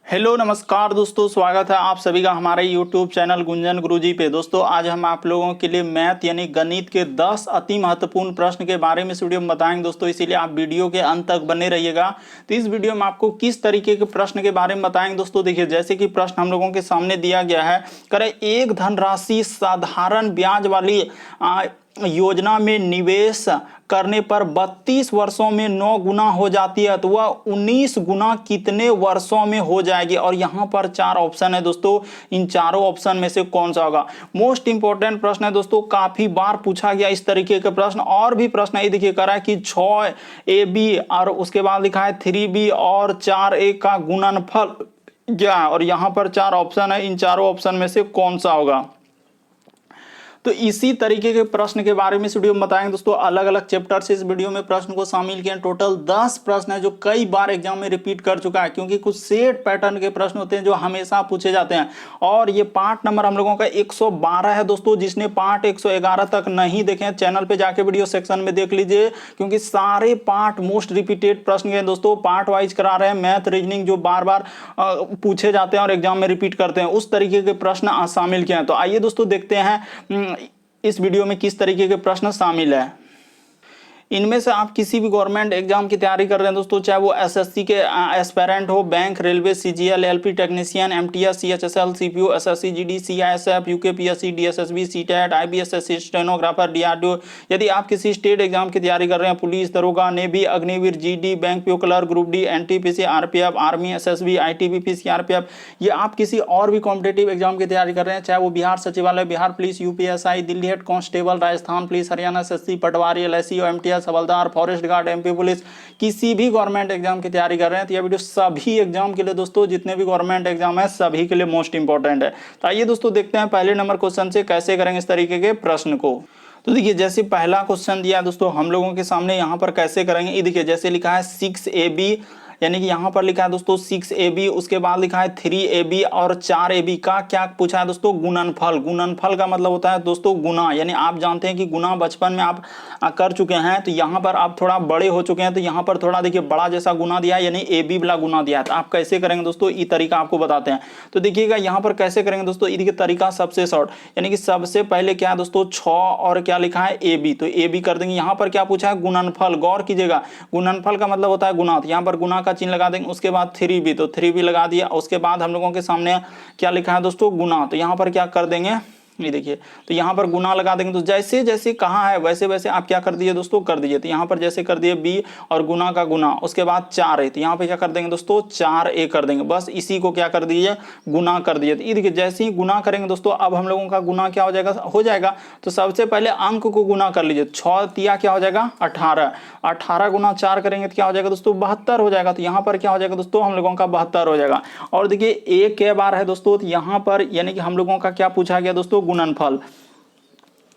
Hello नमस्कार दोस्तों, स्वागत है आप सभी का हमारे यूट्यूब चैनल गुंजन गुरुजी पे। दोस्तों आज हम आप लोगों के लिए मैथ यानी गणित के 10 अति महत्वपूर्ण प्रश्न के बारे में इस वीडियो में बताएंगे दोस्तों, इसीलिए आप वीडियो के अंत तक बने रहिएगा। तो इस वीडियो में आपको किस तरीके के प्रश्न के बारे में बताएंगे दोस्तों। देखिए जैसे कि प्रश्न हम लोगों के सामने दिया गया है, करें एक धनराशि साधारण ब्याज वाली योजना में निवेश करने पर 32 वर्षों में 9 गुना हो जाती है, तो वह 19 गुना कितने वर्षों में हो जाएगी। और यहाँ पर 4 ऑप्शन है दोस्तों, इन चारों ऑप्शन में से कौन सा होगा। मोस्ट इंपॉर्टेंट प्रश्न है दोस्तों, काफी बार पूछा गया इस तरीके के प्रश्न। और भी प्रश्न ये देखिए करा है कि 6ab और उसके बाद लिखा है 3b और 4a का गुणनफल क्या, और यहाँ पर 4 ऑप्शन है, इन चारों ऑप्शन में से कौन सा होगा। तो इसी तरीके के प्रश्न के बारे में इस वीडियो में बताएंगे दोस्तों। अलग अलग चैप्टर से इस वीडियो में प्रश्न को शामिल किए। टोटल 10 प्रश्न है जो कई बार एग्जाम में रिपीट कर चुका है, क्योंकि कुछ सेट पैटर्न के प्रश्न होते हैं जो हमेशा पूछे जाते हैं। और ये पार्ट नंबर हम लोगों का 112 है दोस्तों। जिसने पार्ट 111 तक नहीं देखे चैनल पे जाके वीडियो सेक्शन में देख लीजिए, क्योंकि सारे पार्ट मोस्ट रिपीटेड प्रश्न के दोस्तों। पार्ट वाइज करा रहे हैं, मैथ रीजनिंग जो बार बार पूछे जाते हैं और एग्जाम में रिपीट करते हैं, उस तरीके के प्रश्न शामिल किए हैं। तो आइए दोस्तों देखते हैं इस वीडियो में किस तरीके के प्रश्न शामिल है। इनमें से आप किसी भी गवर्नमेंट एग्जाम की तैयारी कर रहे हैं दोस्तों, चाहे वो एसएससी के एस्पेरेंट हो, bank, railway, CGL, LP technician, MTS, CHSL, CPU, SSC, GD, CISF, UKPSC, DSSB, CTET, IBSSC, stenographer, DRDO. यदि आप किसी स्टेट एग्जाम की तैयारी कर रहे हैं, पुलिस, दरोगा, navy, Agniveer, GD, bank PO clerk, group D, NTPC, RPF, army, SSB, ITBP, CRPF, ये आप किसी और भी कॉम्पिटेटिव एग्जाम की तैयारी कर रहे हैं, चाहे वो बिहार सचिवालय, Bihar police, UPSI, Delhi head constable, Rajasthan police, Haryana SSC, patwari, LIC, MTS, havildar, forest guard, MP police, किसी भी गवर्नमेंट एग्जाम की तैयारी कर रहे हैं, तो यह वीडियो सभी एग्जाम के लिए दोस्तों, जितने भी गवर्नमेंट एग्जाम है सभी के लिए मोस्ट इंपॉर्टेंट है। तो आइए दोस्तों देखते हैं पहले नंबर क्वेश्चन से कैसे करेंगे इस तरीके के प्रश्न को। तो देखिए जैसे पहला क्वेश्चन दिया दोस्तों हम लोगों के सामने, यहाँ पर कैसे करेंगे ये देखिए। जैसे लिखा है 6ab, यानी कि यहाँ पर लिखा है दोस्तों 6ab, उसके बाद लिखा है 3ab और 4ab का क्या पूछा है दोस्तों, गुणनफल। गुणनफल का मतलब होता है दोस्तों गुना, यानी आप जानते हैं कि गुना बचपन में आप कर चुके हैं, तो यहाँ पर आप थोड़ा बड़े हो चुके हैं, तो यहाँ पर थोड़ा देखिए बड़ा जैसा गुना दिया है, यानी ab वाला गुना दिया है। तो आप कैसे करेंगे दोस्तों, ये तरीका आपको बताते हैं। तो देखिएगा यहाँ पर कैसे करेंगे दोस्तों, ये तरीका सबसे शॉर्ट, यानी कि सबसे पहले क्या है दोस्तों 6 और क्या लिखा है ab, तो ab कर देंगे। यहाँ पर क्या पूछा है गुणनफल, गौर कीजिएगा, गुणनफल का मतलब होता है गुना, तो यहाँ पर गुना का चिन्ह लगा देंगे। उसके बाद 3b, तो 3b लगा दिया। उसके बाद हम लोगों के सामने क्या लिखा है दोस्तों गुना, तो यहाँ पर क्या कर देंगे, ये देखिए, तो यहाँ पर गुना लगा देंगे। तो जैसे जैसे कहाँ है वैसे वैसे आप क्या कर दीजिए दोस्तों, कर दीजिए। तो यहाँ पर जैसे कर दिए b और गुना का गुना, उसके बाद 4a, तो यहाँ पे क्या कर देंगे दोस्तों 4a कर देंगे। बस इसी को क्या कर दीजिए, गुना कर दीजिए। तो ये देखिए जैसे ही गुना करेंगे दोस्तों, अब हम लोगों का गुना क्या हो जाएगा। तो सबसे पहले अंक को गुना कर लीजिए। 6 तिया क्या हो जाएगा 18, 18 गुना 4 करेंगे तो क्या हो जाएगा दोस्तों 72 हो जाएगा। तो यहाँ पर क्या हो जाएगा दोस्तों हम लोगों का 72 हो जाएगा। और देखिए a के बार है दोस्तों, तो यहाँ पर यानी कि हम लोगों का क्या पूछा गया दोस्तों गुणनफल,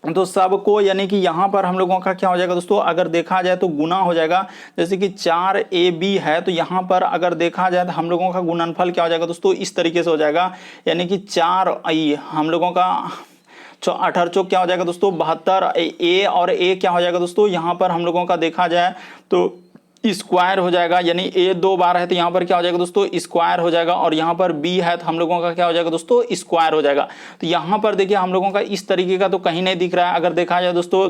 तो सबको यानी कि यहाँ पर हम लोगों का क्या हो जाएगा दोस्तों, अगर देखा जाए तो गुना हो जाएगा। जैसे कि 4ab है, तो यहाँ पर अगर देखा जाए तो हम लोगों का गुणनफल क्या हो जाएगा दोस्तों, इस तरीके से हो जाएगा, यानी कि 4i हम लोगों का 18 चौक क्या हो जाएगा दोस्तों 72, a और a क्या हो जाएगा दोस्तों, यहाँ पर हम लोगों का देखा जाए तो स्क्वायर हो जाएगा, यानी a 2 बार है तो यहाँ पर क्या हो जाएगा दोस्तों स्क्वायर हो जाएगा। और यहाँ पर b है तो हम लोगों का क्या हो जाएगा दोस्तों स्क्वायर हो जाएगा। तो यहाँ पर देखिए हम लोगों का इस तरीके का तो कहीं नहीं दिख रहा है। अगर देखा जाए दोस्तों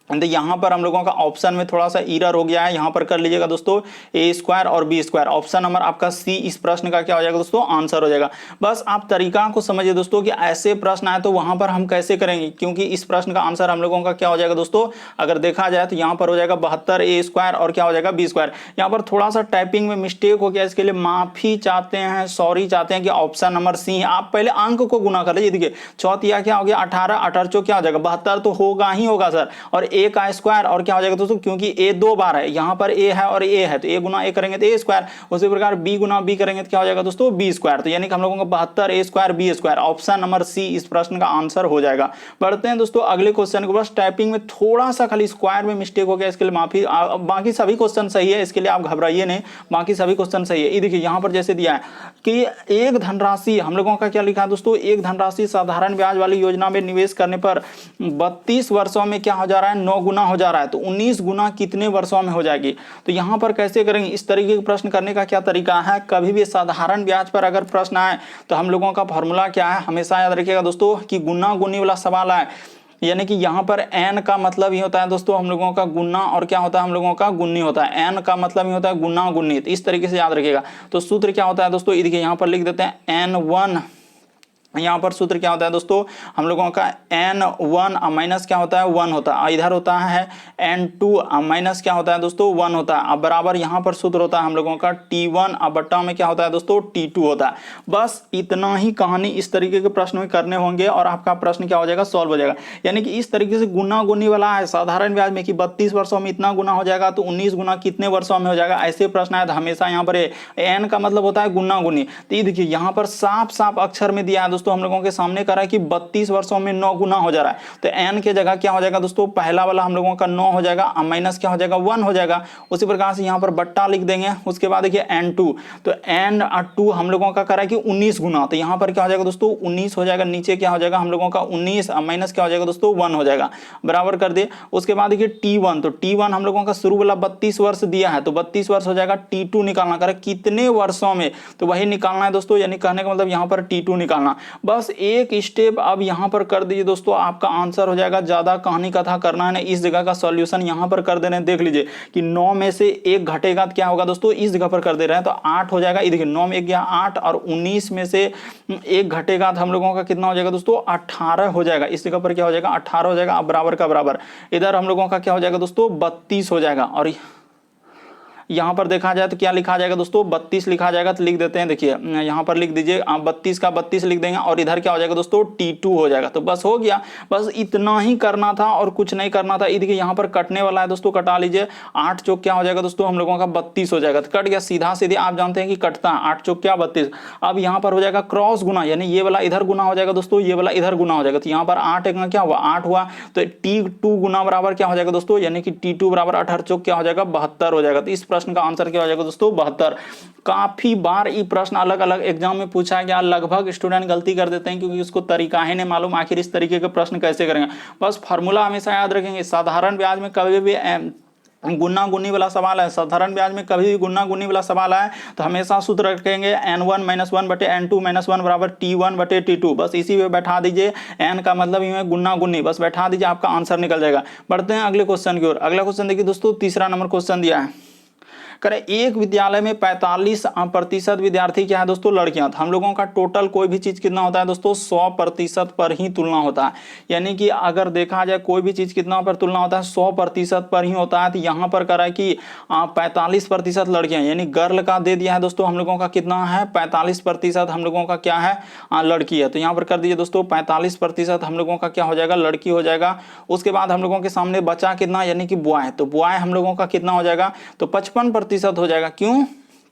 तो यहाँ पर हम लोगों का ऑप्शन में थोड़ा सा एरर हो गया है, यहाँ पर कर लीजिएगा दोस्तों a स्क्वायर और b स्क्वायर। ऑप्शन नंबर आपका सी इस प्रश्न का क्या हो जाएगा दोस्तों आंसर हो जाएगा। बस आप तरीका को समझिए दोस्तों कि ऐसे प्रश्न आए तो वहां पर हम कैसे करेंगे, क्योंकि इस प्रश्न का आंसर हम लोगों का क्या हो जाएगा दोस्तों, अगर देखा जाए तो यहाँ पर हो जाएगा 72 a स्क्वायर और क्या हो जाएगा b स्क्वायर। यहाँ पर थोड़ा सा टाइपिंग में मिस्टेक हो गया, इसके लिए माफी चाहते हैं, सॉरी चाहते हैं कि ऑप्शन नंबर सी है। आप पहले अंक को गुना कर लीजिए। देखिए 6 तिया क्या हो गया 18, 18 चौक क्या हो जाएगा 72, तो होगा ही होगा सर। और a का स्क्वायर और क्या हो जाएगा दोस्तों, क्योंकि a 2 बार है, यहाँ पर a है और a है, तो a गुना a करेंगे तो a स्क्वायर। उसी प्रकार b गुना b करेंगे तो क्या हो जाएगा दोस्तों b स्क्वायर। तो यानी कि हम लोगों का 72 a square b square, option number C इस प्रश्न का आंसर हो जाएगा। बढ़ते हैं दोस्तों अगले क्वेश्चन को। बस टाइपिंग में थोड़ा सा खाली स्क्वायर में मिस्टेक हो गया, इसके लिए माफी। बाकी सभी क्वेश्चन सही है, इसके लिए आप घबराइए नहीं, बाकी सभी क्वेश्चन सही है। ये देखिए यहाँ पर जैसे दिया है कि एक धनराशि हम लोगों का क्या लिखा है दोस्तों, एक धनराशि साधारण ब्याज वाली योजना में निवेश करने पर 32 वर्षों में क्या हो जा रहा है 9 गुना हो जा रहा है तो 19 गुना कितने वर्षों में हो जाएगी। तो यहाँ पर कैसे करेंगे, इस तरीके के प्रश्न करने का क्या तरीका है। कभी भी साधारण ब्याज पर अगर प्रश्न आए तो हम लोगों का फॉर्मूला क्या है, हमेशा याद रखिएगा दोस्तों कि गुना गुनी वाला सवाल आए, यानी कि यहाँ पर n का मतलब ये होता है दोस्तों हम लोगों का गुना, और क्या होता है हम लोगों का गुन्नी होता है। n का मतलब ये होता है गुना गुन्नी, तो इस तरीके से याद रखिएगा। तो सूत्र क्या होता है दोस्तों, ये देखिए यहाँ पर लिख देते हैं n1, यहाँ पर सूत्र क्या होता है दोस्तों हम लोगों का n1 माइनस क्या होता है 1 होता है, इधर होता है n2 माइनस क्या होता है दोस्तों 1 होता है। अब बराबर यहाँ पर सूत्र होता है हम लोगों का t1, अब बट्टा में क्या होता है दोस्तों t2 होता है। बस इतना ही कहानी इस तरीके के प्रश्न में करने होंगे और आपका प्रश्न क्या हो जाएगा, सॉल्व हो जाएगा। यानी कि इस तरीके से गुना गुनी वाला है साधारण ब्याज में कि 32 वर्षों में इतना गुना हो जाएगा तो 19 गुना कितने वर्षों में हो जाएगा, ऐसे प्रश्न आए तो हमेशा यहाँ पर n का मतलब होता है गुना गुनी। तो ये देखिए यहाँ पर साफ साफ अक्षर में दिया है दोस्तों हम लोगों के सामने करा है कि 32 वर्षों में 9 गुना हो जा रहा है। तो n के जगह क्या हो जाएगा दोस्तों, पहला वाला हम लोगों का 9 हो जाएगा, माइनस क्या हो जाएगा 1 हो जाएगा। उसी प्रकार से यहाँ पर बट्टा लिख देंगे। उसके बाद देखिए n2, तो n2 हम लोगों का करा है कि 19 गुना, तो यहाँ पर क्या हो जाएगा दोस्तों 19 हो जाएगा, नीचे क्या हो जाएगा हम लोगों का 19 माइनस क्या हो जाएगा दोस्तों 1 हो जाएगा, बराबर कर दिए। उसके बाद देखिए t1, तो t1 हम लोगों का शुरू वाला 32 वर्ष दिया है तो 32 वर्ष हो जाएगा। t2 निकालना करें कितने वर्षों में, तो वही निकालना है दोस्तों, यानी कहने का मतलब यहाँ पर t2 निकालना। बस एक स्टेप अब यहाँ पर कर दीजिए दोस्तों, आपका आंसर हो जाएगा। ज्यादा कहानी कथा करना है ना, इस जगह का सॉल्यूशन यहाँ पर कर दे रहे हैं। देख लीजिए कि 9 में से 1 घटेगा तो क्या होगा दोस्तों, इस जगह पर कर दे रहे हैं तो 8 हो जाएगा। ये देखिए 9 में 1 गया 8, और 19 में से 1 घटेगा तो हम लोगों का कितना हो जाएगा दोस्तों 18 हो जाएगा। इस जगह पर क्या हो जाएगा 18 हो जाएगा। अब बराबर का बराबर इधर हम लोगों का क्या हो जाएगा दोस्तों 32 हो जाएगा। और यहाँ पर देखा जाए तो क्या लिखा जाएगा दोस्तों 32 लिखा जाएगा, तो लिख देते हैं। देखिए यहाँ पर लिख दीजिए, आप 32 का 32 लिख देंगे और इधर क्या हो जाएगा दोस्तों t2 हो जाएगा। तो बस हो गया, बस इतना ही करना था और कुछ नहीं करना था। देखिए यहाँ पर कटने वाला है दोस्तों, कटा लीजिए। 8 चौक क्या हो जाएगा दोस्तों हम लोगों का 32 हो जाएगा, तो कट गया सीधा सीधे। आप जानते हैं कि कटता है 8 चौक क्या 32। अब यहाँ पर हो जाएगा क्रॉस गुना, यानी ये वाला इधर गुना हो जाएगा दोस्तों, ये वाला इधर गुना हो जाएगा। तो यहाँ पर 8 का क्या हुआ 8 हुआ, तो t2 गुना बराबर क्या हो जाएगा दोस्तों, यानी कि t2 बराबर 18 चौक क्या हो जाएगा 72 हो जाएगा। तो इस प्रश्न का आंसर क्या हो जाएगा दोस्तों 72। काफी बार ये प्रश्न अलग अलग एग्जाम में पूछा गया, लगभग स्टूडेंट गलती कर देते हैं क्योंकि उसको तरीका ही नहीं मालूम आखिर इस तरीके के प्रश्न कैसे करेंगे। बस फार्मूला हमेशा याद रखेंगे, साधारण ब्याज में कभी भी गुना गुनी वाला सवाल है, साधारण ब्याज में कभी भी गुना गुनी वाला सवाल आए तो हमेशा सूत्र रखेंगे n1 - 1 बटे n2 - 1 बराबर t1 बटे t2। बस इसी में बैठा दीजिए, n का मतलब ये गुना गुनी, बस बैठा दीजिए, आपका आंसर निकल जाएगा। बढ़ते हैं अगले क्वेश्चन की ओर। अगला क्वेश्चन देखिए दोस्तों, तीसरा नंबर क्वेश्चन दिया है, करें एक विद्यालय में 45% विद्यार्थी क्या है दोस्तों लड़कियां। तो हम लोगों का टोटल कोई भी चीज कितना होता है दोस्तों 100% पर ही तुलना होता है। यानी कि अगर देखा जाए कोई भी चीज कितना पर तुलना होता है 100% पर ही होता है। तो यहाँ पर करा है कि 45% लड़कियां, यानी गर्ल का दे दिया है दोस्तों हम लोगों का कितना है 45% हम लोगों का क्या है लड़की है। तो यहाँ पर कर दीजिए दोस्तों 45% हम लोगों का क्या हो जाएगा लड़की हो जाएगा। उसके बाद हम लोगों के सामने बचा कितना, यानी कि बॉय, तो बॉय हम लोगों का कितना हो जाएगा तो 55% हो जाएगा। क्यों,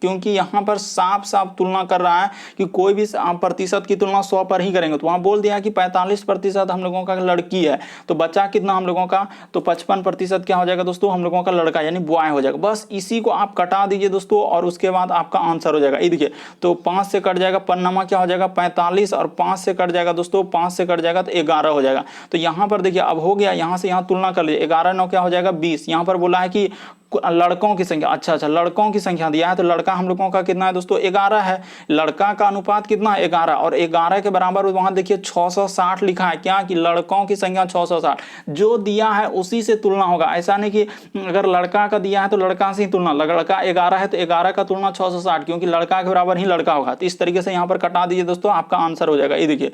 क्योंकि यहाँ पर साफ साफ तुलना कर रहा है कि कोई भी प्रतिशत की तुलना 100 पर ही करेंगे। तो वहाँ बोल दिया कि 45% हम लोगों का लड़की है, तो बचा कितना हम लोगों का तो 55% क्या हो जाएगा दोस्तों हम लोगों का लड़का यानी बॉय हो जाएगा। बस इसी को आप कटा दीजिए दोस्तों और उसके बाद आपका आंसर हो जाएगा। ये देखिए तो 5 से कट जाएगा, पन्नमा क्या हो जाएगा 45 और 5 से कट जाएगा दोस्तों 5 से कट जाएगा तो 11 हो जाएगा। तो यहाँ पर देखिए अब हो गया, यहाँ से यहाँ तुलना कर लीजिए 11 9 क्या हो जाएगा 20। यहाँ पर बोला है कि लड़कों की संख्या, अच्छा लड़कों की संख्या दिया है तो लड़का हम लोगों का कितना है दोस्तों 11 है। लड़का का अनुपात कितना है 11 और 11 के बराबर वहां देखिए 660 लिखा है। क्या कि लड़कों की संख्या 660, जो दिया है उसी से तुलना होगा। ऐसा नहीं कि अगर लड़का का दिया है तो लड़का से ही तुलना, लड़का 11 है तो 11 का तुलना 660, क्योंकि लड़का के बराबर ही लड़का होगा। तो इस तरीके से यहाँ पर कटा दीजिए दोस्तों, आपका आंसर हो जाएगा। ये देखिए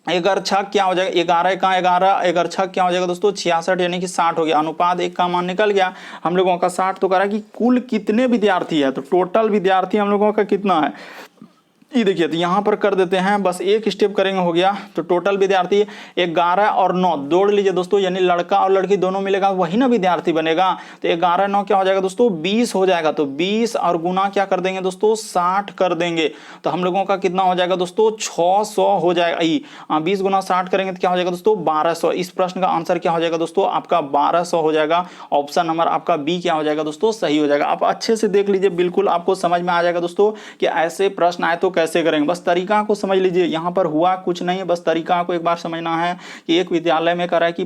11 छक क्या हो जाएगा 11 का 11, 11 छक क्या हो जाएगा दोस्तों 66, यानी कि 60 हो गया। अनुपात 1 का मान निकल गया हम लोगों का 60। तो कह रहा है कि कुल कितने विद्यार्थी है, तो टोटल विद्यार्थी हम लोगों का कितना है ये देखिए। तो यहाँ पर कर देते हैं, बस एक स्टेप करेंगे हो गया। तो टोटल विद्यार्थी 11 और 9 जोड़ लीजिए दोस्तों, यानी लड़का और लड़की दोनों मिलेगा वही ना विद्यार्थी बनेगा। तो 11 9 क्या हो जाएगा दोस्तों 20 हो जाएगा। तो 20 और गुना क्या कर देंगे दोस्तों 60 कर देंगे। तो हम लोगों का कितना हो जाएगा दोस्तों 600 हो जाएगा। 20 गुना 60 करेंगे तो क्या हो जाएगा दोस्तों 1200। इस प्रश्न का आंसर क्या हो जाएगा दोस्तों आपका 1200 हो जाएगा। ऑप्शन नंबर आपका बी क्या हो जाएगा दोस्तों सही हो जाएगा। आप अच्छे से देख लीजिए, बिल्कुल आपको समझ में आ जाएगा दोस्तों कि ऐसे प्रश्न आए तो कैसे करेंगे। बस तरीका को समझ लीजिए, यहाँ पर हुआ कुछ नहीं है, बस तरीका को एक बार समझना है कि एक विद्यालय में करा है कि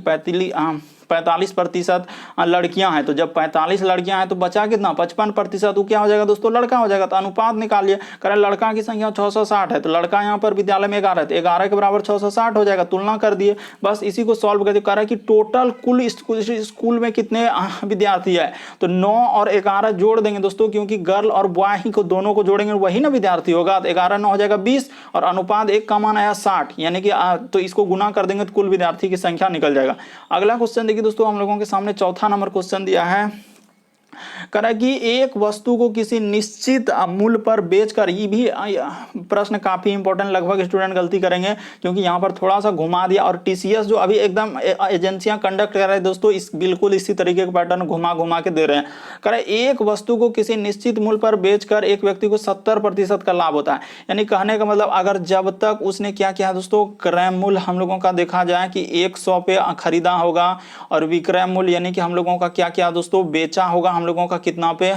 45% लड़कियां हैं। तो जब 45 लड़कियां हैं तो बचा कितना 55%, वो क्या हो जाएगा दोस्तों लड़का हो जाएगा। तो अनुपात निकालिए, करें लड़का की संख्या 660 है तो लड़का यहाँ पर विद्यालय में 11 है तो 11 के बराबर 660 हो जाएगा, तुलना कर दिए, बस इसी को सॉल्व करके कह रहा है कि टोटल कुल स्कूल में कितने विद्यार्थी है। तो 9 और 11 जोड़ देंगे दोस्तों, क्योंकि गर्ल और बॉय ही को दोनों को जोड़ेंगे वही ना विद्यार्थी होगा। तो 11 9 हो जाएगा 20 और अनुपात 1 का मान आया 60, यानी कि तो इसको गुना कर देंगे तो कुल विद्यार्थी की संख्या निकल जाएगा। अगला क्वेश्चन देखिए दोस्तों, हम लोगों के सामने चौथा नंबर क्वेश्चन दिया है, करा कि एक वस्तु को किसी निश्चित मूल्य पर बेचकर, ये भी प्रश्न काफी इंपॉर्टेंट, लगभग स्टूडेंट गलती करेंगे क्योंकि यहाँ पर थोड़ा सा घुमा दिया, और टीसीएस जो अभी एकदम एजेंसियां कंडक्ट कर रहे हैं दोस्तों, इस बिल्कुल इसी तरीके का पैटर्न घुमा घुमा के दे रहे हैं। करा एक वस्तु को किसी निश्चित मूल्य पर बेचकर एक व्यक्ति को 70% का लाभ होता है, यानी कहने का मतलब अगर जब तक उसने क्या किया दोस्तों, क्रय मूल्य हम लोगों का देखा जाए कि 100 पे खरीदा होगा और विक्रय मूल्य यानी कि हम लोगों का क्या किया दोस्तों बेचा होगा हम लोगों का कितना पे,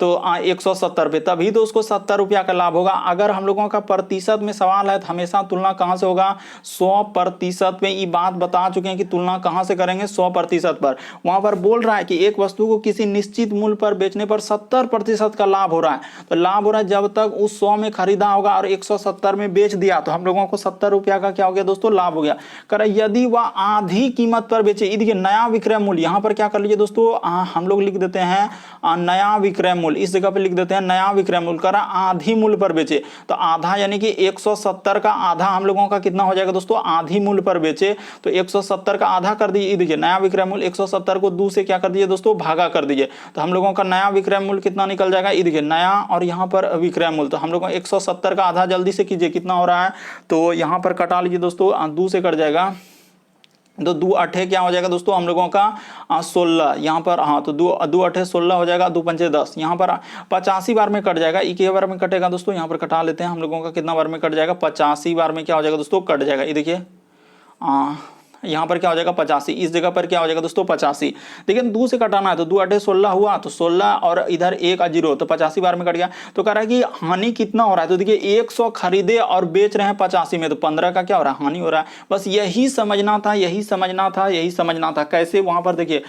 तो 170 पे, तभी तो उसको 70 रुपया का लाभ होगा। अगर हम लोगों का प्रतिशत में सवाल है तो हमेशा तुलना कहां से होगा 100% पे, ये बात बता चुके हैं कि तुलना कहां से करेंगे 100% पर। वहां पर बोल रहा है कि एक वस्तु को किसी निश्चित मूल्य पर बेचने पर 70% का लाभ हो रहा है, तो लाभ हो रहा है जब तक उस 100 में खरीदा होगा और 170 में बेच दिया तो हम लोगों को 70 रुपया का क्या हो गया दोस्तों लाभ हो गया। कर यदि वह आधी कीमत पर बेचे, देखिए नया विक्रय मूल्य, यहां पर क्या कर लीजिए दोस्तों हम लोग लिख देते हैं नया विक्रय मूल्य, इस जगह पे लिख देते हैं नया विक्रय मूल्य, करा आधी मूल्य पर बेचे, तो आधा यानी कि 170 का आधा हम लोगों का कितना हो जाएगा दोस्तों आधी मूल्य पर बेचे, तो 170 का आधा कर दीजिए, देखिए नया विक्रय मूल्य 170 को 2 से क्या कर दीजिए दोस्तों भागा कर दीजिए, तो हम लोगों का नया विक्रय मूल्य कितना निकल जाएगा, ये देखिए नया और यहाँ पर विक्रय मूल्य, तो हम लोगों 170 का आधा जल्दी से कीजिए कितना हो रहा है, तो यहाँ पर कटा लीजिए दोस्तों 2 से कट जाएगा, तो 2 8 क्या हो जाएगा दोस्तों हम लोगों का 16, यहाँ पर हाँ तो 2 8 16 हो जाएगा, 2 5 10, यहाँ पर 85 बार में कट जाएगा, एक बार में कटेगा दोस्तों, यहाँ पर कटा लेते हैं हम लोगों का कितना बार में कट जाएगा 85 बार में क्या हो जाएगा दोस्तों कट जाएगा, ये देखिए यहाँ पर क्या हो जाएगा 85, इस जगह पर क्या हो जाएगा दोस्तों 85, देखिए 2 से कटाना है तो 2 8 16 हुआ, तो 16 और इधर 1 0, तो 85 बार में कट गया, तो कह रहा है कि हानि कितना हो रहा है, तो देखिए 100 खरीदे और बेच रहे हैं 85 में, तो 15 का क्या हो रहा है हानि हो रहा है। बस यही समझना था, यही समझना था, यही समझना था। कैसे, वहां पर देखिए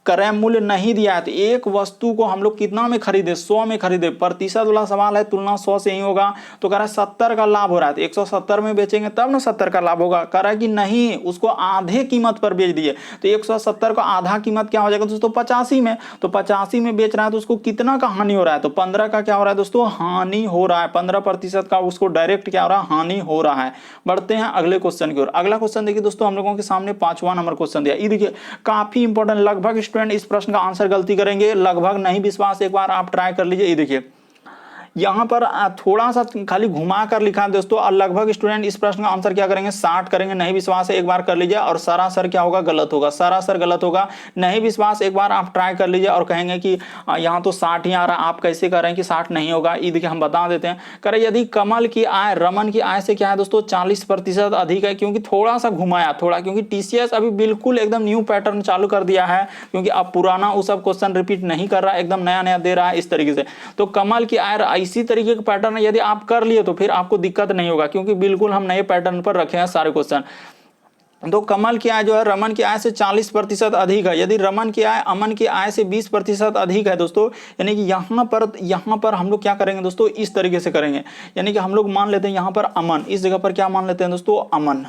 क्रय मूल्य नहीं दिया है तो एक वस्तु को हम लोग कितना में खरीदे 100 में खरीदे, प्रतिशत वाला सवाल है, तुलना 100 से ही होगा, तो कह रहा है 70 का लाभ हो रहा है, तो 170 में बेचेंगे तब ना 70 का लाभ होगा। कह रहा है कि नहीं उसको आधे कीमत पर बेच दिए, तो 170 का आधा कीमत क्या हो जाएगा दोस्तों 85 में, तो 85 में बेच रहा है तो उसको कितना का हानि हो रहा है, तो 15 का क्या हो रहा है दोस्तों हानि हो रहा है, 15% का उसको डायरेक्ट क्या हो रहा है हानि हो रहा है। बढ़ते हैं अगले क्वेश्चन की ओर। अगला क्वेश्चन देखिए दोस्तों हम लोगों के सामने 5वां नंबर क्वेश्चन दिया, ये देखिए काफी इंपॉर्टेंट, लगभग स्टूडेंट इस प्रश्न का आंसर गलती करेंगे, लगभग नहीं विश्वास एक बार आप ट्राई कर लीजिए। ये देखिए यहाँ पर थोड़ा सा खाली घुमा कर लिखा है दोस्तों, और लगभग स्टूडेंट इस प्रश्न का आंसर क्या करेंगे 60 करेंगे, नहीं विश्वास है एक बार कर लीजिए, और सरासर क्या होगा गलत होगा, सरासर गलत होगा, नहीं विश्वास एक बार आप ट्राई कर लीजिए और कहेंगे कि यहाँ तो 60 ही आ रहा है, आप कैसे कर रहे हैं कि 60 नहीं होगा। ये देखिए हम बता देते हैं, करें यदि कमल की आय रमन की आय से क्या है दोस्तों 40% अधिक है, क्योंकि थोड़ा सा घुमाया थोड़ा, क्योंकि टीसीएस अभी बिल्कुल एकदम न्यू पैटर्न चालू कर दिया है, क्योंकि अब पुराना वो सब क्वेश्चन रिपीट नहीं कर रहा है, एकदम नया नया दे रहा है इस तरीके से। तो कमल की आय इसी तरीके का पैटर्न यदि आप कर लिए तो फिर आपको दिक्कत नहीं होगा, क्योंकि बिल्कुल हम नए पैटर्न पर रखे हैं सारे क्वेश्चन। तो कमल की आय जो है रमन की आय से 40% अधिक है, यदि रमन की आय अमन की आय से 20% अधिक है दोस्तों, यानी कि यहाँ पर हम लोग क्या करेंगे दोस्तों इस तरीके से करेंगे, यानी कि हम लोग मान लेते हैं यहाँ पर अमन, इस जगह पर क्या मान लेते हैं दोस्तों अमन,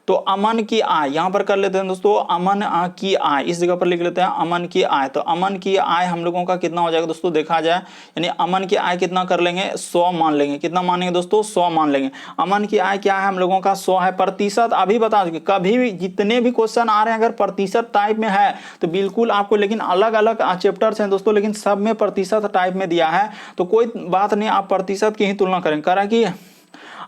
तो अमन की आय यहां पर कर लेते हैं दोस्तों अमन की आय, इस जगह पर लिख लेते हैं अमन की आय, तो अमन की आय हम लोगों का कितना हो जाएगा दोस्तों देखा जाए, यानी अमन की आय कितना कर लेंगे 100 मान लेंगे, कितना मानेंगे दोस्तों 100 मान लेंगे। अमन की आय क्या है हम लोगों का 100 है, प्रतिशत अभी बता देंगे, कभी भी जितने भी क्वेश्चन आ रहे हैं अगर प्रतिशत टाइप में है तो बिल्कुल आपको, लेकिन अलग अलग चैप्टर्स हैं दोस्तों, लेकिन सब में प्रतिशत टाइप में दिया है, तो कोई बात नहीं, आप प्रतिशत की ही तुलना करेंगे। करा कि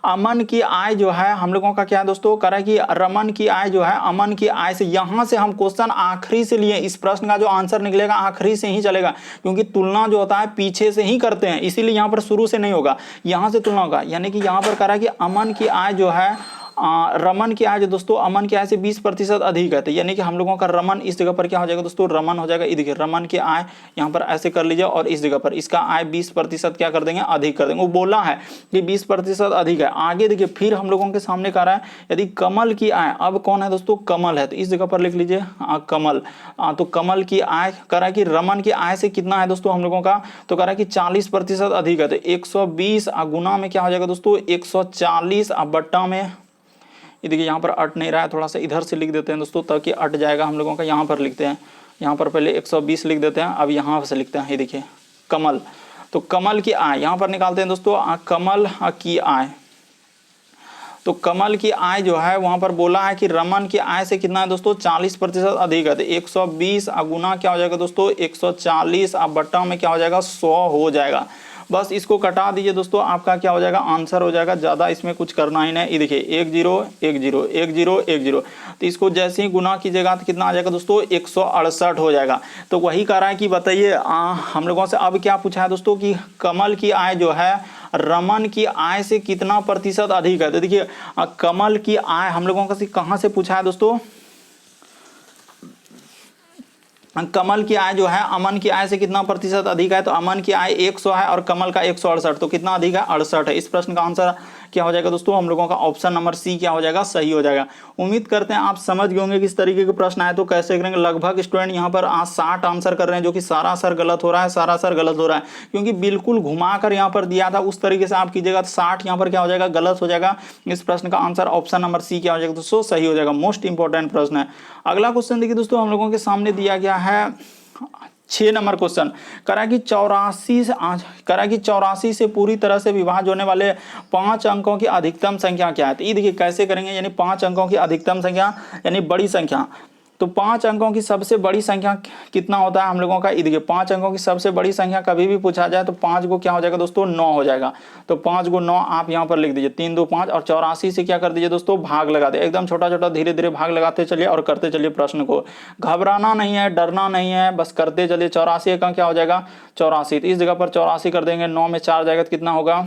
अमन की आय जो है हम लोगों का क्या है दोस्तों, करा कि रमन की आय जो है अमन की आय से, यहां से हम क्वेश्चन आखिरी से लिए, इस प्रश्न का जो आंसर निकलेगा आखिरी से ही चलेगा, क्योंकि तुलना जो होता है पीछे से ही करते हैं, इसीलिए यहां पर शुरू से नहीं होगा, यहां से तुलना होगा, यानी कि यहां पर करा कि अमन की आय जो है रमन की आय जो दोस्तों अमन की आय से 20% अधिक है, तो यानी कि हम लोगों का रमन इस जगह पर क्या हो जाएगा दोस्तों, रमन हो जाएगा। ये देखिए रमन की आय यहाँ पर ऐसे कर लीजिए और इस जगह पर इसका आय 20% क्या कर देंगे, अधिक कर देंगे। वो बोला है कि 20% अधिक है। आगे देखिए फिर हम लोगों के सामने कह रहा है यदि कमल की आय, अब कौन है दोस्तों, कमल है, तो इस जगह पर लिख लीजिए कमल। तो कमल की आय कह रहा है कि रमन की आय से कितना है दोस्तों हम लोगों का, तो कह रहा है कि 40% अधिक है। तो 120 गुना में क्या हो जाएगा दोस्तों, 140 बट्टा में, ये देखिए यहाँ पर अट नहीं रहा है, थोड़ा सा इधर से लिख देते हैं दोस्तों ताकि अट जाएगा हम लोगों का। यहाँ पर लिखते हैं, यहाँ पर पहले 120 लिख देते हैं, अब यहाँ से लिखते हैं, ये देखिए कमल। तो कमल की आय यहाँ पर निकालते हैं दोस्तों, कमल की आय। तो कमल की आय जो है वहां पर बोला है कि रमन की आय से कितना है दोस्तों, 40% अधिक है। तो 120 गुना क्या हो जाएगा दोस्तों, 140 बट्टा में क्या हो जाएगा, 100 हो जाएगा। बस इसको कटा दीजिए दोस्तों, आपका क्या हो जाएगा, आंसर हो जाएगा। ज़्यादा इसमें कुछ करना ही नहीं। ये देखिए 1 0 1 0 1 0 1 0, तो इसको जैसे ही गुना कीजिएगा तो कितना आ जाएगा दोस्तों, 168 हो जाएगा। तो वही कह रहा है कि बताइए हम लोगों से अब क्या पूछा है दोस्तों कि कमल की आय जो है रमन की आय से कितना प्रतिशत अधिक है। तो देखिए कमल की आय हम लोगों का कहाँ से पूछा है दोस्तों, कमल की आय जो है अमन की आय से कितना प्रतिशत अधिक है। तो अमन की आय 100 है और कमल का 168, तो कितना अधिक है, 68 है। इस प्रश्न का आंसर क्या हो जाएगा दोस्तों, हम लोगों का ऑप्शन नंबर सी क्या हो जाएगा, सही हो जाएगा। उम्मीद करते हैं आप समझ गए होंगे किस तरीके के प्रश्न आए तो कैसे करेंगे। लगभग स्टूडेंट यहाँ पर 60 आंसर कर रहे हैं, जो कि सारा सर गलत हो रहा है, सारा सर गलत हो रहा है, क्योंकि बिल्कुल घुमा कर यहाँ पर दिया था। उस तरीके से आप कीजिएगा तो 60 यहाँ पर क्या हो जाएगा, गलत हो जाएगा। इस प्रश्न का आंसर ऑप्शन नंबर सी क्या हो जाएगा दोस्तों, सही हो जाएगा। मोस्ट इंपॉर्टेंट प्रश्न है। अगला क्वेश्चन देखिए दोस्तों, हम लोगों के सामने दिया गया है 6 नंबर क्वेश्चन। करा कि 84 से पूरी तरह से विभाज्य होने वाले 5 अंकों की अधिकतम संख्या क्या है। तो ये देखिए कैसे करेंगे, यानी 5 अंकों की अधिकतम संख्या यानी बड़ी संख्या। तो 5 अंकों की सबसे बड़ी संख्या कितना होता है हम लोगों का, ये देखिए 5 अंकों की सबसे बड़ी संख्या कभी भी पूछा जाए तो 5 को क्या हो जाएगा दोस्तों, 9 हो जाएगा। तो 5 को 9 आप यहाँ पर लिख दीजिए, 3 2 5, और 84 से क्या कर दीजिए दोस्तों, भाग लगा दे। एकदम छोटा छोटा धीरे धीरे भाग लगाते चलिए और करते चलिए प्रश्न को। घबराना नहीं है, डरना नहीं है, बस करते चलिए। 84 का क्या हो जाएगा, 84। तो इस जगह पर 84 कर देंगे, 9 में 4 जाएगा तो कितना होगा,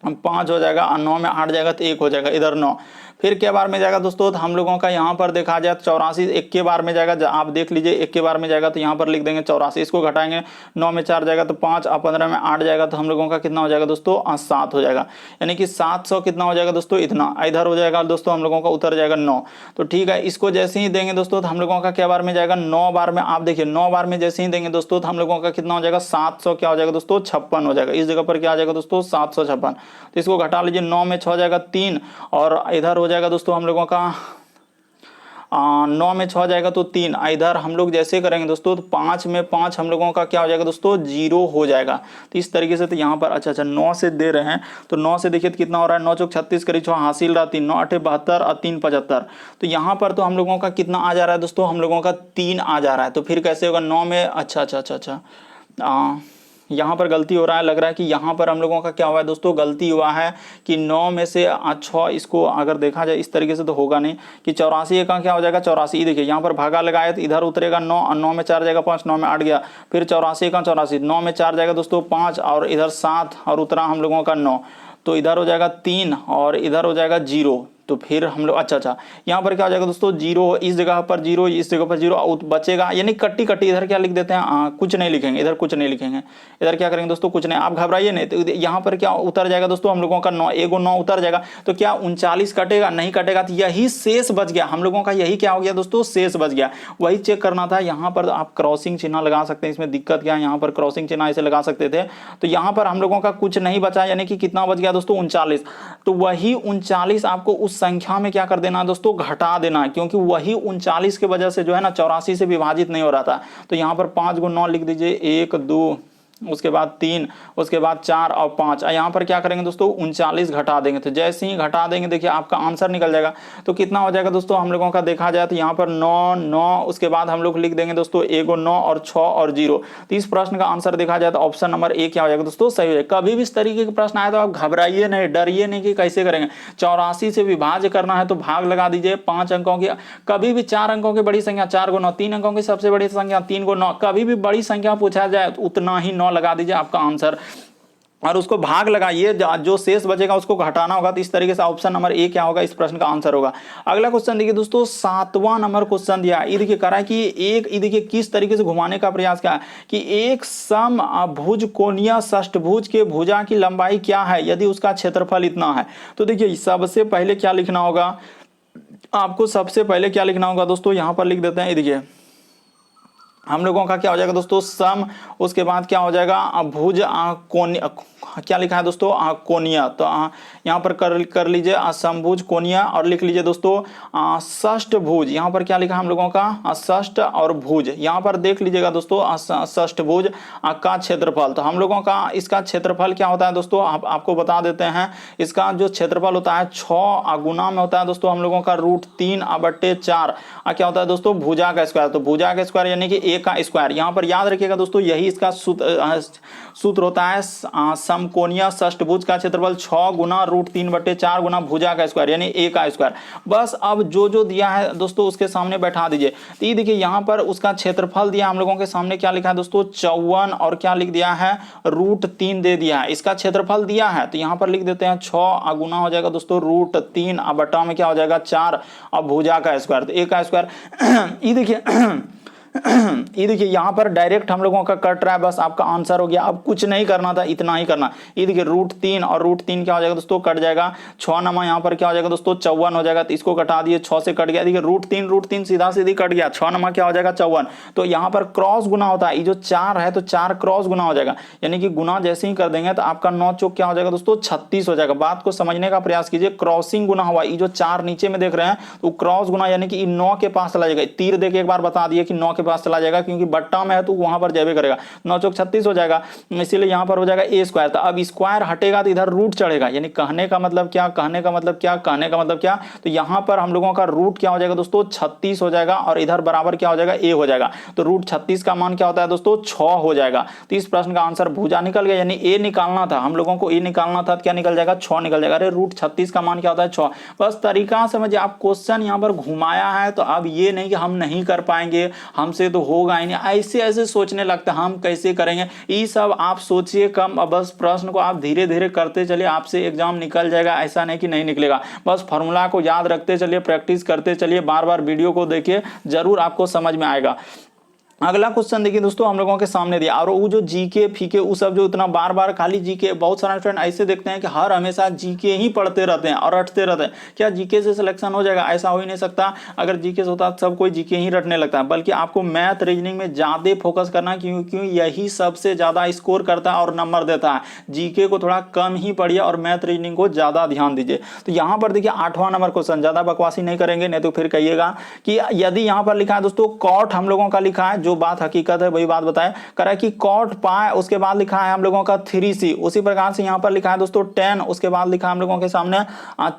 5 हो जाएगा, और 9 में 8 जाएगा तो 1 हो जाएगा, इधर 9। फिर के बार में जाएगा दोस्तों, तो हम लोगों का यहाँ पर देखा जाए 84 1 के बार में जाएगा। आप देख लीजिए 1 के बार में जाएगा तो यहाँ पर लिख देंगे 84। इसको घटाएंगे, 9 में 4 जाएगा तो 5, और 15 में 8 जाएगा तो हम लोगों का कितना हो जाएगा दोस्तों, 7 हो जाएगा। यानी कि 700 कितना हो जाएगा दोस्तों, इतना। इधर हो जाएगा दोस्तों हम लोगों का उतर जाएगा 9। तो ठीक है, इसको जैसे ही देंगे दोस्तों तो हम लोगों का क्या बार में जाएगा, 9 बार में। आप देखिए 9 बार में जैसे ही देंगे दोस्तों तो हम लोगों का कितना हो जाएगा, 700 क्या हो जाएगा दोस्तों, 56 हो जाएगा। इस जगह पर क्या आ जाएगा दोस्तों, 756। तो इसको घटा लीजिए, 9 में 6 जाएगा 3, और इधर हो जाएगा दोस्तों हम लोगों का 9 में 6 जाएगा तो 3। इधर हम लोग जैसे करेंगे दोस्तों तो 5 में 5 हम लोगों का क्या हो जाएगा दोस्तों, 0 हो जाएगा। तो इस तरीके से तो यहाँ पर अच्छा 9 से दे रहे हैं, तो 9 से देखिए तो कितना हो रहा है, 9 चौक 36 करीब 6 हासिल रहा 3, 9 8 72 और 3 75। तो यहाँ पर तो हम लोगों का कितना आ जा रहा है दोस्तों, हम लोगों का 3 आ जा रहा है। तो फिर कैसे होगा, 9 में अच्छा यहाँ पर गलती हो रहा है, लग रहा है कि यहाँ पर हम लोगों का क्या हुआ है दोस्तों, गलती हुआ है कि 9 में से 6, इसको अगर देखा जाए इस तरीके से तो होगा नहीं कि 84 का क्या हो जाएगा, 84। देखिए यहाँ पर भागा लगाए तो इधर उतरेगा 9, और 9 में 4 जाएगा 5, 9 में 8 गया, फिर 84 का 84, 9 में 4 जाएगा दोस्तों 5, और इधर 7, और उतरा हम लोगों का 9। तो इधर हो जाएगा 3, और इधर हो जाएगा 0। तो फिर हम लोग अच्छा यहाँ पर क्या हो जाएगा दोस्तों, 0, इस जगह पर 0, इस जगह पर 0 बचेगा, यानी कट्टी इधर क्या लिख देते हैं, कुछ नहीं लिखेंगे, इधर कुछ नहीं लिखेंगे। इधर क्या करेंगे दोस्तों, कुछ नहीं, आप घबराइए नहीं। तो यहाँ पर क्या उतर जाएगा दोस्तों हम लोगों का 9, एगो 9 उतर जाएगा। तो क्या 39 कटेगा, नहीं कटेगा, तो यही शेष बच गया हम लोगों का, यही क्या हो गया दोस्तों, शेष बच गया। वही चेक करना था। यहाँ पर आप क्रॉसिंग चिन्ह लगा सकते हैं, इसमें दिक्कत क्या है, यहाँ पर क्रॉसिंग चिन्ह ऐसे लगा सकते थे। तो यहाँ पर हम लोगों का कुछ नहीं बचा, यानी कि कितना बच गया दोस्तों, 39। तो वही 39 आपको उस संख्या में क्या कर देना दोस्तों, घटा देना, क्योंकि वही 39 के वजह से जो है ना 84 से विभाजित नहीं हो रहा था। तो यहाँ पर 5 को 9 लिख दीजिए, 1 2, उसके बाद 3, उसके बाद 4 और 5। यहाँ पर क्या करेंगे दोस्तों, 39 घटा देंगे। तो जैसे ही घटा देंगे देखिए आपका आंसर निकल जाएगा। तो कितना हो जाएगा दोस्तों हम लोगों का, देखा जाए तो यहाँ पर 9 9, उसके बाद हम लोग लिख देंगे दोस्तों 1 9 और 6 और 0। तो इस प्रश्न का आंसर देखा जाए तो ऑप्शन नंबर ए क्या हो जाएगा दोस्तों, सही हो जाएगा। कभी भी इस तरीके के प्रश्न आए तो आप घबराइए नहीं, डरिए नहीं कि कैसे करेंगे। 84 से विभाज्य करना है तो भाग लगा दीजिए 5 अंकों की। कभी भी 4 अंकों की बड़ी संख्या 4 को 9, 3 अंकों की सबसे बड़ी संख्या 3 को 9, कभी भी बड़ी संख्या पूछा जाए तो उतना ही 9 लगा दीजिए, आपका आंसर और उसको भाग लगाइए, जो शेष बचेगा उसको घटाना होगा। तो इस तरीके से ऑप्शन नंबर ए क्या होगा, इस प्रश्न का आंसर होगा। अगला क्वेश्चन देखिए दोस्तों, 7वां नंबर क्वेश्चन दिया। ये देखिए करा कि ये देखिए किस तरीके से घुमाने का प्रयास किया कि एक समभुज कोणीय षष्ठभुज के भुजा की लंबाई क्या है यदि उसका क्षेत्रफल इतना है। तो देखिए सबसे पहले क्या लिखना होगा आपको, सबसे पहले क्या लिखना होगा दोस्तों, यहां पर लिख देते हैं। ये देखिए हम लोगों का क्या हो जाएगा दोस्तों, सम, उसके बाद क्या हो जाएगा भुज कोणीय, क्या लिखा है दोस्तों कोणीय। तो यहाँ पर कर लीजिए समभुज कोणीय और लिख लीजिए दोस्तों षष्ठभुज। यहाँ पर क्या लिखा हम लोगों का षष्ठ और भुज। यहाँ पर देख लीजिएगा दोस्तों षष्ठभुज का क्षेत्रफल। तो हम लोगों का इसका क्षेत्रफल क्या होता है दोस्तों, आपको बता देते हैं। इसका जो क्षेत्रफल होता है 6 गुना में होता है दोस्तों हम लोगों का √3/4 क्या होता है दोस्तों, भुजा का स्क्वायर। तो भुजा का स्क्वायर यानी कि ए का स्क्वायर। यहाँ पर याद रखिएगा दोस्तों यही इसका सूत्र होता है। समकोणीय षष्ठभुज का क्षेत्रफल 6 गुना √3/4 गुना भुजा का स्क्वायर यानी ए का स्क्वायर। बस अब जो दिया है दोस्तों उसके सामने बैठा दीजिए। तो ये देखिए यहाँ पर उसका क्षेत्रफल दिया हम लोगों के सामने, क्या लिखा है दोस्तों 54 और क्या लिख दिया है √3 दे दिया है। इसका क्षेत्रफल दिया है तो यहाँ पर लिख देते हैं 6 गुना हो जाएगा दोस्तों √3 और बटा में क्या हो जाएगा 4 और भुजा का स्क्वायर तो ए का स्क्वायर। ये देखिए ये देखिए यहाँ पर डायरेक्ट हम लोगों का कट रहा है, बस आपका आंसर हो गया। अब कुछ नहीं करना था, इतना ही करना। ये देखिए √3 और √3 क्या हो जाएगा दोस्तों, कट जाएगा। 6 नमा यहाँ पर क्या हो जाएगा दोस्तों 54 हो जाएगा, तो इसको कटा दिए, 6 से कट गया। देखिए √3 सीधा सीधी कट गया, 6 नमा क्या हो जाएगा 54। तो यहाँ पर क्रॉस गुना होता है, ये जो 4 है तो 4 क्रॉस गुना हो जाएगा, यानी कि गुना जैसे ही कर देंगे तो आपका 9 चौक क्या हो जाएगा दोस्तों 36 हो जाएगा। बात को समझने का प्रयास कीजिए, क्रॉसिंग गुना हुआ, ये जो 4 नीचे में देख रहे हैं तो क्रॉस गुना यानी कि 9 के पास चला जाएगा। तीर देख एक बार बता दिए कि 9 के पास चला जाएगा, क्योंकि बट्टा में है तो वहां पर जाबे करेगा। 9 चौक 36 हो जाएगा, इसीलिए यहां पर हो जाएगा ए स्क्वायर। तो अब स्क्वायर हटेगा तो इधर रूट चढ़ेगा, यानी कहने का मतलब क्या, कहने का मतलब क्या, कहने का मतलब क्या। तो यहां पर हम लोगों का रूट क्या हो जाएगा दोस्तों 36 हो जाएगा और इधर बराबर क्या हो जाएगा ए हो जाएगा। तो √36 का मान क्या होता है दोस्तों 6 हो जाएगा। तो इस प्रश्न का आंसर भुजा निकल गया, यानी ए निकालना था हम लोगों को, ए निकालना था तो क्या निकल जाएगा 6 निकल जाएगा। अरे √36 का मान क्या होता है 6। बस तरीका समझिए, आप क्वेश्चन यहां पर घुमाया है तो अब ये नहीं कि हम नहीं कर पाएंगे, हमसे तो होगा ही नहीं, ऐसे सोचने लगता हम कैसे करेंगे, ये सब आप सोचिए कम। बस प्रश्न को आप धीरे धीरे करते चलिए, आपसे एग्जाम निकल जाएगा, ऐसा नहीं कि नहीं निकलेगा। बस फॉर्मूला को याद रखते चलिए, प्रैक्टिस करते चलिए, बार बार वीडियो को देखिए, जरूर आपको समझ में आएगा। अगला क्वेश्चन देखिए दोस्तों हम लोगों के सामने दिया, और वो जो जीके फीके वो सब जो इतना बार बार खाली जीके, बहुत सारे स्टूडेंट ऐसे देखते हैं कि हर हमेशा जीके ही पढ़ते रहते हैं और रटते रहते हैं। क्या जीके से सिलेक्शन हो जाएगा? ऐसा हो ही नहीं सकता। अगर जीके से होता सब कोई जीके ही रटने लगता है, बल्कि आपको मैथ रीजनिंग में ज्यादा फोकस करना, क्योंकि यही सबसे ज्यादा स्कोर करता है और नंबर देता है। जीके को थोड़ा कम ही पढ़िए और मैथ रीजनिंग को ज्यादा ध्यान दीजिए। तो यहाँ पर देखिए 8वां नंबर क्वेश्चन, ज्यादा बकवासी नहीं करेंगे नहीं तो फिर कहिएगा कि यदि यहाँ पर लिखा है दोस्तों कॉट, हम लोगों का लिखा है, जो बात हकीकत है वही बात बताएं, करा कि कॉट पाए, उसके बाद लिखा है हम लोगों का 3c। उसी प्रकार से यहाँ पर लिखा है दोस्तों 10, उसके बाद लिखा है हम लोगों के सामने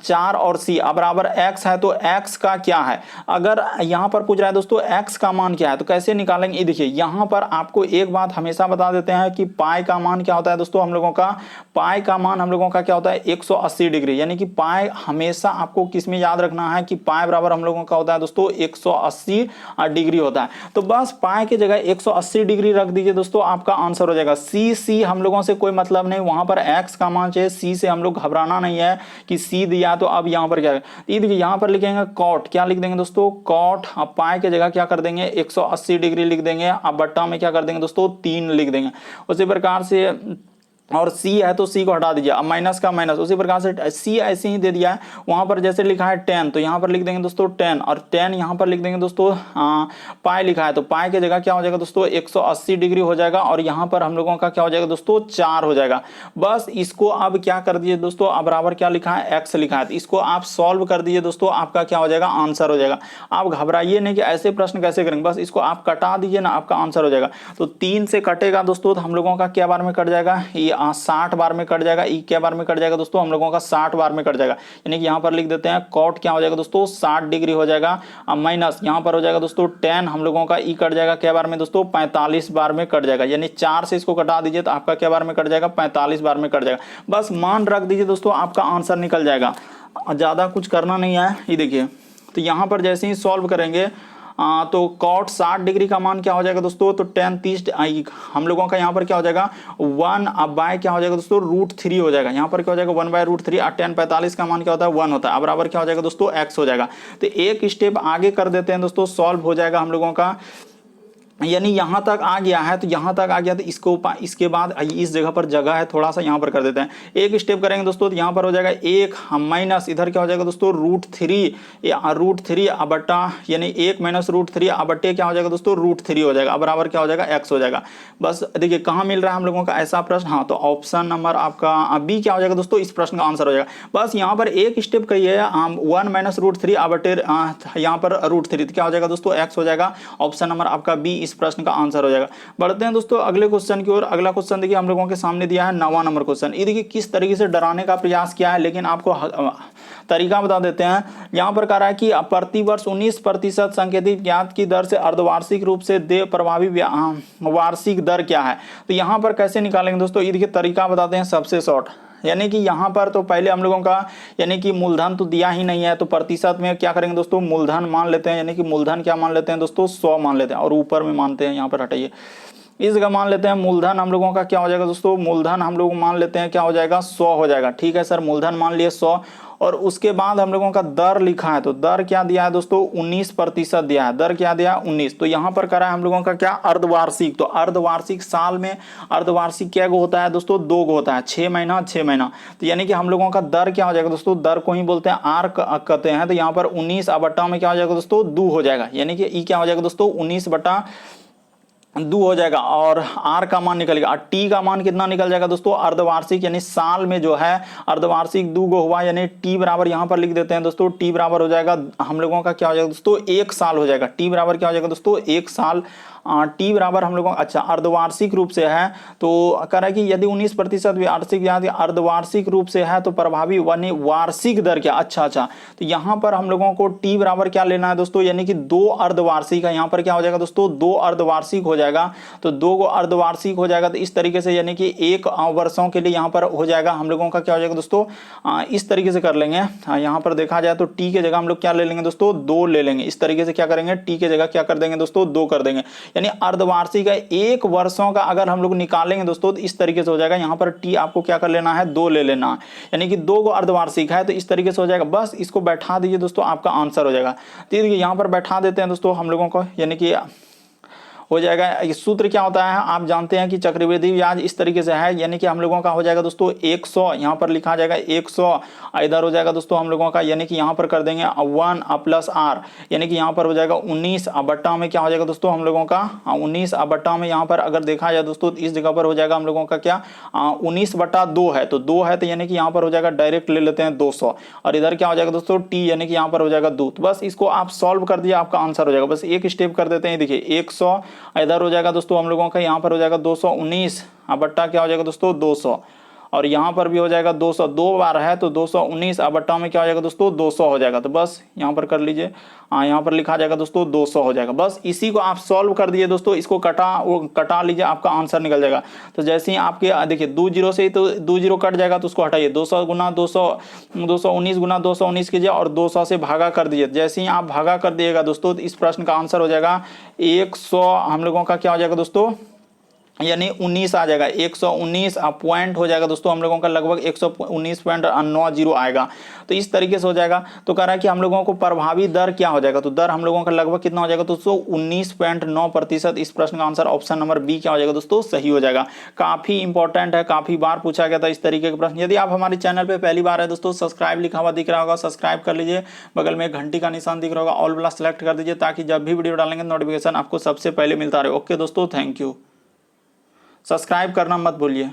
4 और c अब बराबर x है। तो x का क्या है, अगर यहाँ पर पूछ रहा है दोस्तों x का मान क्या है तो कैसे निकालेंगे। ये देखिए यहाँ पर आपको एक बात हमेशा बता देते हैं कि पाई का मान क्या होता है दोस्तों, हम लोगों का पाई का मान हम लोगों का क्या होता है 180 डिग्री, यानी कि पाई हमेशा आपको किस में याद रखना है कि पाई बराबर हम लोगों का होता है दोस्तों 180 डिग्री होता है। तो बस पाई की जगह 180 डिग्री रख दीजिए दोस्तों, आपका आंसर हो जाएगा। सी हम लोगों से कोई मतलब नहीं, वहां पर x का मान चाहिए, सी से हम लोग घबराना नहीं है कि सी दिया। तो अब यहाँ पर क्या है, ये देखिए यहाँ पर लिखेंगे कॉट, क्या लिख देंगे दोस्तों कॉट, अब पाई की जगह क्या कर देंगे 180 डिग्री लिख देंगे, अब बट्टा में क्या कर देंगे दोस्तों 3 लिख देंगे। उसी प्रकार से और c है तो c को हटा दीजिए, अब माइनस का माइनस, उसी प्रकार से c ऐसे ही दे दिया है। वहां पर जैसे लिखा है 10 तो यहाँ पर लिख देंगे दोस्तों 10, और 10 यहाँ पर लिख देंगे दोस्तों पाई लिखा है तो पाई की जगह क्या हो जाएगा दोस्तों 180 डिग्री हो जाएगा, और यहाँ पर हम लोगों का क्या हो जाएगा दोस्तों 4 हो जाएगा। बस इसको अब क्या कर दीजिए दोस्तों, अब बराबर क्या लिखा है x लिखा है, तो इसको आप सॉल्व कर दीजिए दोस्तों, आपका क्या हो जाएगा आंसर हो जाएगा। आप घबराइए नहीं कि ऐसे प्रश्न कैसे करेंगे, बस इसको आप कटा दीजिए ना, आपका आंसर हो जाएगा। तो 3 से कटेगा दोस्तों तो हम लोगों का क्या बार में कट जाएगा, ये 60 बार में कट जाएगा। ई क्या बार में कट जाएगा दोस्तों, हम लोगों का 60 बार में कट जाएगा, यानी कि यहाँ पर लिख देते हैं कॉट क्या हो जाएगा दोस्तों 60 डिग्री हो जाएगा। अब माइनस यहाँ पर हो जाएगा दोस्तों 10, हम लोगों का ई कट जाएगा क्या बार में दोस्तों 45 बार में कट जाएगा, यानी 4 से इसको कटा दीजिए तो आपका क्या बार में कट जाएगा 45 बार में कट जाएगा। बस मान रख दीजिए दोस्तों, आपका आंसर निकल जाएगा, ज्यादा कुछ करना नहीं है। ये देखिए तो यहाँ पर जैसे ही सॉल्व करेंगे तो cot 60 डिग्री का मान क्या हो जाएगा दोस्तों, तो tan 30 हम लोगों का यहाँ पर क्या हो जाएगा 1/, क्या हो जाएगा दोस्तों √3 हो जाएगा। यहाँ पर क्या हो जाएगा 1/√3 और tan 45 का मान क्या होता है 1 होता है, बराबर क्या हो जाएगा दोस्तों x हो जाएगा। तो एक स्टेप आगे कर देते हैं दोस्तों, सॉल्व हो जाएगा हम लोगों का, यानी यहाँ तक आ गया है, तो यहाँ तक आ गया तो इसके बाद इस जगह पर जगह है थोड़ा सा, यहाँ पर कर देते हैं। एक स्टेप करेंगे दोस्तों, तो यहाँ पर हो जाएगा 1 माइनस इधर क्या हो जाएगा दोस्तों √3 बट्टा, यानी 1 माइनस √3 बट्टे क्या हो जाएगा दोस्तों √3 हो जाएगा, बराबर क्या हो जाएगा x हो जाएगा। बस देखिए कहाँ मिल रहा है हम लोगों का ऐसा प्रश्न, हाँ तो ऑप्शन नंबर आपका बी क्या हो जाएगा दोस्तों, इस प्रश्न का आंसर हो जाएगा। बस यहाँ पर एक स्टेप कहिए 1 माइनस √3 बट्टे यहाँ पर √3 क्या हो जाएगा दोस्तों x हो जाएगा। ऑप्शन नंबर आपका बी इस प्रश्न का आंसर हो जाएगा। बढ़ते हैं दोस्तों अगले क्वेश्चन की ओर। अगला क्वेश्चन देखिए हम लोगों के सामने दिया है 9वां नंबर क्वेश्चन। ये देखिए किस तरीके से डराने का प्रयास किया है, लेकिन आपको तरीका बता देते हैं। यहाँ पर कह रहा है कि प्रतिवर्ष 19% संकेतित ब्याज की दर से अर्धवार्षिक रूप से देय प्रभावी वार्षिक दर क्या है। तो यहाँ पर कैसे निकालेंगे दोस्तों, ये देखिए तरीका बताते हैं सबसे शॉर्ट। यानी कि यहाँ पर तो पहले हम लोगों का यानी कि मूलधन तो दिया ही नहीं है, तो प्रतिशत में क्या करेंगे दोस्तों मूलधन मान लेते हैं, यानी कि मूलधन क्या मान लेते हैं दोस्तों 100 मान लेते हैं, और ऊपर में मानते हैं, यहाँ पर हटाइए इस जगह मान लेते हैं मूलधन हम लोगों का क्या हो जाएगा दोस्तों, मूलधन हम लोग मान लेते हैं क्या हो जाएगा 100 हो जाएगा। ठीक है सर, मूलधन मान लिए 100, और उसके बाद हम लोगों का दर लिखा है, तो दर क्या दिया है दोस्तों 19% दिया है, दर क्या दिया 19। तो यहाँ पर करा है हम लोगों का क्या अर्धवार्षिक, तो अर्धवार्षिक साल में अर्धवार्षिक क्या गो होता है दोस्तों 2 गो होता है, 6 महीना 6 महीना। तो यानी कि हम लोगों का दर क्या हो जाएगा दोस्तों, दर को ही बोलते हैं आर कहते हैं। तो यहाँ पर 19/2 में क्या हो जाएगा दोस्तों 2 हो जाएगा, यानी कि ई क्या हो जाएगा दोस्तों 19/2 हो जाएगा, और आर का मान निकलेगा, और टी का मान कितना निकल जाएगा दोस्तों अर्धवार्षिक, यानी साल में जो है अर्धवार्षिक 2 गो हुआ, यानी टी बराबर यहाँ पर लिख देते हैं दोस्तों, टी बराबर हो जाएगा हम लोगों का क्या हो जाएगा दोस्तों 1 साल हो जाएगा। टी बराबर क्या हो जाएगा दोस्तों 1 साल। टी बराबर हम लोगों अच्छा अर्धवार्षिक रूप से है, तो कह रहा है कि यदि 19% वार्षिक ब्याज अर्धवार्षिक रूप से है तो प्रभावी यानी वार्षिक दर क्या, अच्छा। तो यहाँ पर हम लोगों को टी बराबर क्या लेना है दोस्तों, यानी कि 2 अर्धवार्षिक है, यहाँ पर क्या हो जाएगा दोस्तों 2 अर्धवार्षिक हो जाएगा, तो 2 गो अर्धवार्षिक हो जाएगा। तो इस तरीके से यानी कि 1 वर्षों के लिए यहाँ पर हो जाएगा हम लोगों का क्या हो जाएगा दोस्तों, इस तरीके से कर लेंगे। यहाँ पर देखा जाए तो टी के जगह हम लोग क्या ले लेंगे दोस्तों 2 ले लेंगे, इस तरीके से क्या करेंगे टी के जगह क्या कर देंगे दोस्तों 2 कर देंगे, यानी अर्धवार्षिक है 1 वर्षों का अगर हम लोग निकालेंगे दोस्तों तो इस तरीके से हो जाएगा। यहाँ पर टी आपको क्या कर लेना है 2 ले लेना है, यानी कि 2 गो अर्धवार्षिक है, तो इस तरीके से हो जाएगा। बस इसको बैठा दीजिए दोस्तों, आपका आंसर हो जाएगा। तो यहाँ पर बैठा देते हैं दोस्तों हम लोगों को, यानी कि हो जाएगा। सूत्र क्या होता है आप जानते हैं कि चक्रवृद्धि ब्याज इस तरीके से है, यानी कि हम लोगों का हो जाएगा दोस्तों 100, यहाँ पर लिखा जाएगा 100, इधर हो जाएगा दोस्तों हम लोगों का, यानी कि यहाँ पर कर देंगे 1 प्लस आर, यानी कि यहाँ पर हो जाएगा 19/2 में क्या हो जाएगा दोस्तों हम लोगों का 19/2 में। यहाँ पर अगर देखा जाए दोस्तों इस जगह पर हो जाएगा हम लोगों का क्या 19/2 है, तो 2 है, तो यानी कि यहाँ पर हो जाएगा डायरेक्ट ले लेते हैं 200, और इधर क्या हो जाएगा दोस्तों टी, यानी कि यहाँ पर हो जाएगा 2। तो बस इसको आप सॉल्व कर दिए, आपका आंसर हो जाएगा। बस एक स्टेप कर देते हैं, देखिए 100 इधर हो जाएगा दोस्तों हम लोगों का, यहाँ पर हो जाएगा 219 बट्टा क्या हो जाएगा दोस्तों 200, और यहाँ पर भी हो जाएगा 200, 2 बार है तो 219/2 में क्या हो जाएगा दोस्तों 200 हो जाएगा। तो बस यहाँ पर कर लीजिए, यहाँ पर लिखा जाएगा दोस्तों 200 हो जाएगा। बस इसी को आप सॉल्व कर दिए दोस्तों, इसको कटा लीजिए, आपका आंसर निकल जाएगा। तो जैसे ही आपके देखिए 2 जीरो से ही तो 2 जीरो कट जाएगा, तो उसको हटाइए, 200 गुना 219 गुना 219 कीजिए और 200 से भागा कर दीजिए। जैसे ही आप भागा कर दिएगा दोस्तों तो इस प्रश्न का आंसर हो जाएगा 100 हम लोगों का क्या हो जाएगा दोस्तों, यानी 19 आ जाएगा, 119 पॉइंट हो जाएगा दोस्तों हम लोगों का, लगभग 119.90 आएगा। तो इस तरीके से हो जाएगा। तो कह रहा है कि हम लोगों को प्रभावी दर क्या हो जाएगा, तो दर हम लोगों का लगभग कितना हो जाएगा दोस्तों 19.9%। इस प्रश्न का आंसर ऑप्शन नंबर बी क्या हो जाएगा दोस्तों सही हो जाएगा। काफी इंपॉर्टेंट है, काफी बार पूछा गया था इस तरीके के प्रश्न। यदि आप हमारे चैनल पर पहली बार है दोस्तों, सब्सक्राइब लिखा हुआ दिख रहा होगा, सब्सक्राइब कर लीजिए, बगल में घंटी का निशान दिख रहा होगा, ऑल वाला सेलेक्ट कर दीजिए, ताकि जब भी वीडियो डालेंगे नोटिफिकेशन आपको सबसे पहले मिलता रहे। ओके दोस्तों, थैंक यू। सब्सक्राइब करना मत भूलिए।